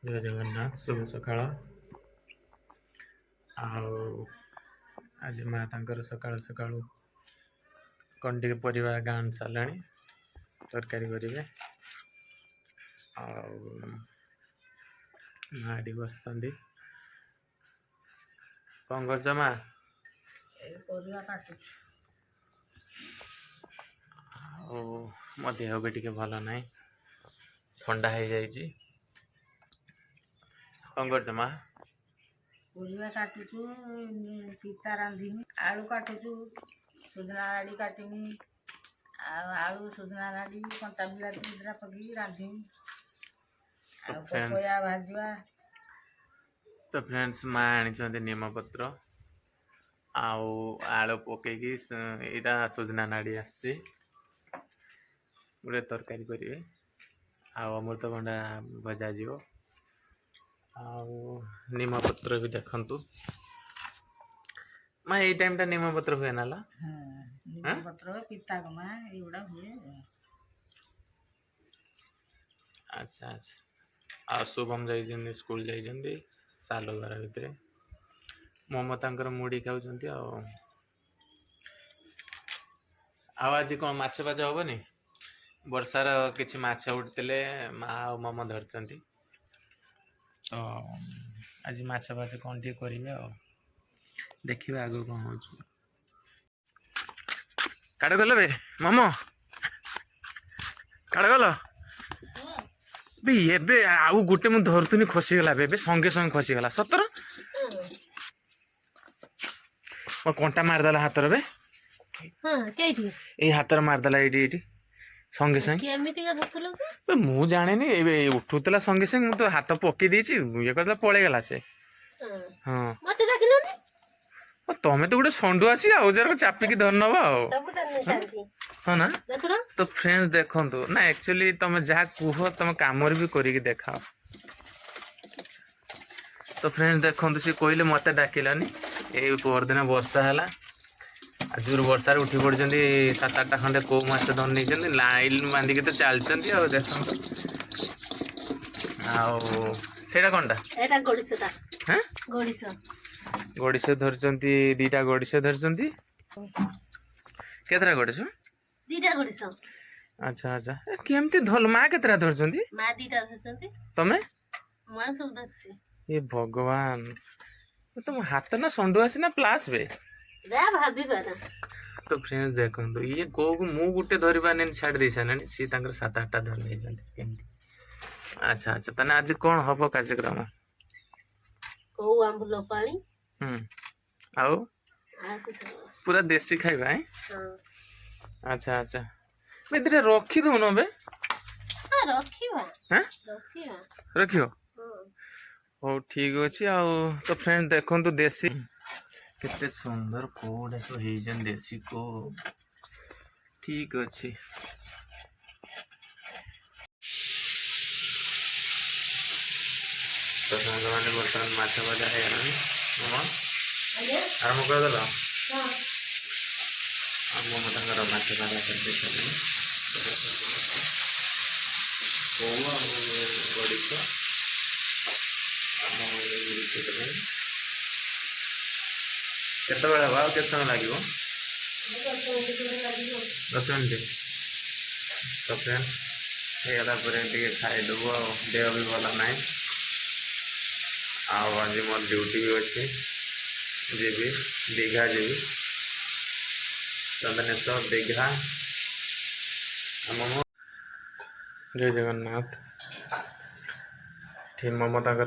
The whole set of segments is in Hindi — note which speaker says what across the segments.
Speaker 1: जय जगन्नाथ शुभ सकाळ आज माँ तांकर सकाळु सकाळु कौन टे परिवा गान सारा तरकारी करेंगे माँ बस कौन कर माँ मो देह भी टे भल ना ठंडा हो जाए कौन कर माँ
Speaker 2: परिवा काटुचु पिता रांधिमी आलू काटुचु सुजना नाड़ी काटमी आलू सुजना नाड़ी कंचा बिलाती दिटा पकड़ी रांधिमी पपया भाजवा।
Speaker 1: तो फ्रेंड्स माँ आनी नीमपत्र आलू पकईकी यहाँ सुजना नाड़ी आसी गोटे तरकारी करेंगे अमृतभंडा भजा जीव नीमपत्र भी देखंतु माँ ये टाइम टा नीमपत्र हुए ना
Speaker 2: नीमपत्र पिता गमा एगुड़ा हुए।
Speaker 1: अच्छा अच्छा आ शुभम जाइछन्ती स्कूल जाइछन्ती सालो घर भितर मोमो तांकर मुड़ी खाउछन्ती आज कौन माछ फाछ हेनी वर्षार किछि माछ उठिले माँ आ मोमो धरछन्ती तो आज माछ फाछ कौन टे करेंगे देखिए आग कौन हो काड़ गल बे मोमो काड़ गल बे ये आउ गोटे मुझे धरुनी खसीगला बे संगे संगे खसीगला सतर मो कंटा मारदेला हाथ बे हाथ मारदेला ये संगे संगे मु जाने उठूला संगे संगे मुझे हाथ पकई देची ये कर पलैगला से हाँ तमें तो गोटे षंडु आसी आजार चापिकी धर नब हाँ ना तो फ्रेंड्स देखो ना एक्चुअली तुम जहाँ कह तुम कम भी करके देखाओ तो फ्रेंड्स देखो सी कहले मत डाकिलानी ये परदिन वर्षा है आज वर्षा उठी पड़ते 7-8 खंडे कौ माछ धर नहीं लाइन बांधिकी तो चलती देखो आटा कौनटा गड़िश धरचंती 2टा गड़िश धरचंती केतरा गड़िश
Speaker 2: 2टा गड़िश।
Speaker 1: अच्छा अच्छा केमती धल माँ केतरा धरचंती
Speaker 2: माँ 2टा धरचंती तमे माँ सब धरची
Speaker 1: ये भगवान तुम हाथ ना संडु आसी ना प्लास बे
Speaker 2: जा भाभी पारा
Speaker 1: तो फ्रेंड्स देखो तो ये को मु गुटे धरि पाने छाड़ दे साने सी तांकर 7-8टा धर नहीं जानते केमती। अच्छा अच्छा तने आज कौन हबो कार्यक्रम
Speaker 2: को आंबुलो पानी
Speaker 1: आओ पूरा देसी खाइबा है अच्छा अच्छा मैं इधर रखी दो न बे
Speaker 2: हां रखिबा
Speaker 1: हैं
Speaker 2: रखिबा
Speaker 1: रखियो हो ठीक अछि आ तो फ्रेंड देखो तो देसी कितने सुंदर कोड है हेजन देसी को ठीक अछि तो संगवाने बर्तमान माछ भजा है मामा आरंभ कर दला हां हम मत माछ भजा कर दे कोवा बड़ी को केत बेला भाव के समय लगे 10 मिनट तो फ्रेंड हेला खाईदेव देह भी भल ना आज मोर ड्यूटी भी अच्छी जीवी दीघा जीवी चंदनेश्वर दीघा मोमो जय जगन्नाथ ठीक मोमो तक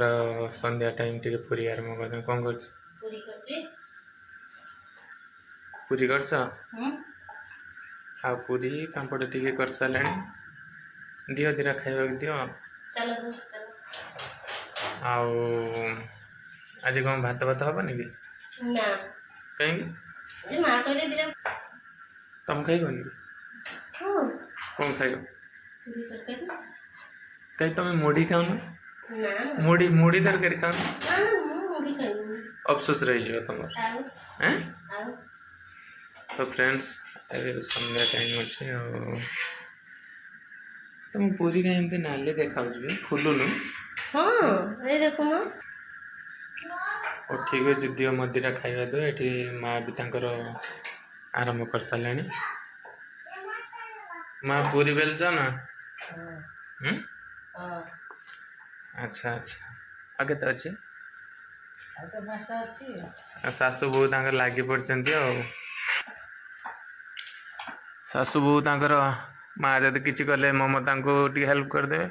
Speaker 1: संध्या टाइम टे पूरी आरंभ कर कौन कर पूरी कर पूरी पापड़ टे कर सारे दियो दीरा खाइबा दियो आज कौन भात भात हबनी कि कहीं तुम खाइबन कौन खाइब कहीं तुम मुढ़ी खाओ ना मुढ़ी मुढ़ी तरकारी खाओ अफसोस रही तुम तो फ्रेंड्स संध्या टाइम अच्छे तुम पूरी का एमती नाली देखा फुलुनु
Speaker 3: ହଁ ଏଇ ଦେଖୁନ
Speaker 1: ଓ ଠିକ୍ ଅଛି ଦିଅ ମଦିରା ଖାଇବା ଦିଅ। ଏଠି ମା ବି ତାଙ୍କର ଆରମ୍ଭ କରିସାରିଲାଣି। ମା ପୁରୀ ବେଲଛ ନା? ଆଚ୍ଛା ଆଚ୍ଛା। ଆଉ କେତେ ଅଛି?
Speaker 2: ଆଉ ତ 5ଟା ଅଛି।
Speaker 1: ଆଉ ଶାଶୁ ବୋହୂ ତାଙ୍କର ଲାଗି ପଡ଼ିଛନ୍ତି ଆଉ। ଶାଶୁ ବୋହୂ ତାଙ୍କର ମା ଯଦି କିଛି କଲେ ମମତାଙ୍କୁ ଟିକେ ହେଲ୍ପ କରିଦେବେ,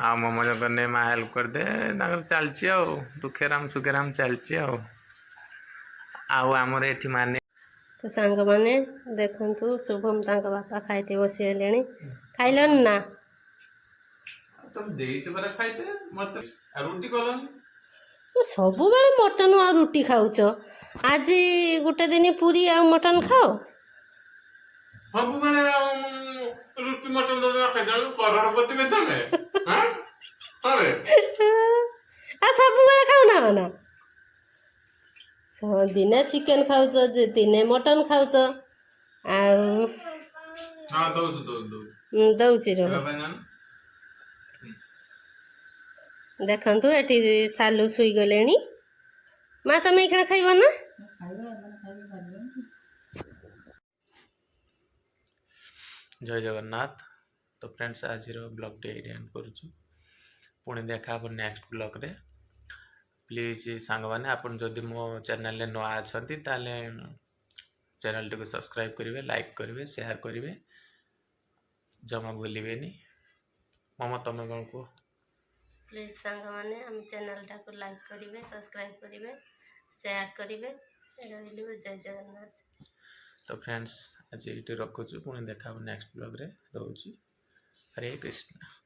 Speaker 1: ଆଉ ମମତା କଲେ ମା ହେଲ୍ପ କରିଦେ। ତାଙ୍କର ଚାଲିଛି ଆଉ ଦୁଃଖେରାମ ସୁଖେରାମ ଚାଲିଛି ଆଉ। ଆଉ ଆମର ଏଠି ମାନେ
Speaker 3: ତ ସାଙ୍ଗମାନେ ଦେଖନ୍ତୁ ଶୁଭମ ତାଙ୍କ ବାପା ଖାଇତେ ବସିଗଲେଣି। ଖାଇଲନି ନା?
Speaker 1: ତମେ ଦେଇଛ ପରା ଖାଇତେ ମତେ, ଆଉ ରୁଟି କଲନି?
Speaker 3: ସବୁବେଳେ ମଟନ ଆଉ ରୁଟି ଖାଉଛ, ଆଜି ଗୋଟେ ଦିନ ପୁରୀ ଆଉ ମଟନ ଖାଅ?
Speaker 1: ସବୁବେଳେ ରୁଟି ମଟନ ଖାଇଦେଲ, କରୋଡ଼ପତି ବେ ତମେ?
Speaker 3: ଆଉ ସବୁବେଳେ ଖାଉନା ନା? ଦିନେ ଚିକେନ ଖାଉଛ, ଦିନେ ମଟନ ଖାଉଛ। ଆଉ
Speaker 1: ହଁ ଦଉଛୁ ଦଉଛୁ
Speaker 3: ଦଉଛି ରୁହ। ଦେଖନ୍ତୁ ଏଠି ସାଲୁ ଶୋଇଗଲେଣି। ମା ତମେ ଏଇଖିଣା ଖାଇବ ନା?
Speaker 1: ଜୟ ଜଗନ୍ନାଥ। ତ ଫ୍ରେଣ୍ଡସ୍ ଆଜିର ବ୍ଲଗ୍ଟି ଏଇଠି ଏଣ୍ଡ କରୁଛୁ। ପୁଣି ଦେଖା ହେବ ନେକ୍ସଟ ବ୍ଲଗ୍ରେ। ପ୍ଲିଜ୍ ସାଙ୍ଗମାନେ ଆପଣ ଯଦି ମୋ ଚ୍ୟାନେଲରେ ନୂଆ ଅଛନ୍ତି ତାହେଲେ ଚ୍ୟାନେଲଟିକୁ ସବସ୍କ୍ରାଇବ୍ କରିବେ, ଲାଇକ୍ କରିବେ, ସେୟାର କରିବେ, ଜମା ଭୁଲିବେନି। ମାମା ତମେ କ'ଣ କୁହ?
Speaker 3: ପ୍ଲିଜ୍ ସାଙ୍ଗମାନେ ଆମ ଚ୍ୟାନେଲଟାକୁ ଲାଇକ୍ କରିବେ, ସବସ୍କ୍ରାଇବ୍ କରିବେ, ସେୟାର କରିବେ। ରହିଲୁ, ଜୟ ଜଗନ୍ନାଥ।
Speaker 1: ତ ଫ୍ରେଣ୍ଡସ୍ ଆଜି ଏଇଠି ରଖୁଛୁ। ପୁଣି ଦେଖା ହେବ ନେକ୍ସଟ ବ୍ଲଗ୍ରେ। ରହୁଛି। ହରେ କୃଷ୍ଣ।